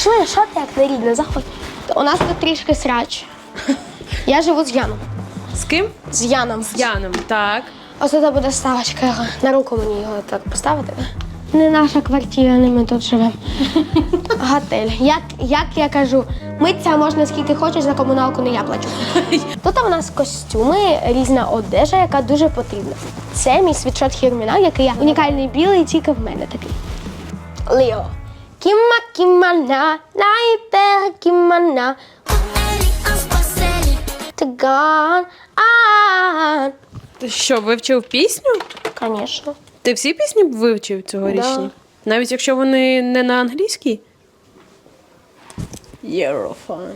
Пішли, що ти як не рідна, заходь. У нас тут трішки срач. Я живу з Яном. З ким? З Яном. З Яном, так. Ось тут буде ставочка його. На руку мені його так поставити. Не наша квартира, не ми тут живемо. Готель. Як я кажу, митися можна скільки хочеш, за комуналку не я плачу. Тут у нас костюми, різна одежа, яка дуже потрібна. Це мій світшот Хірміна, який я унікальний білий, тільки в мене такий. Лео. Кімана, найпер кімана. Ти що, вивчив пісню? Звісно. Ти всі пісні вивчив цьогорічні? Да. Навіть якщо вони не на англійській? Єврофан.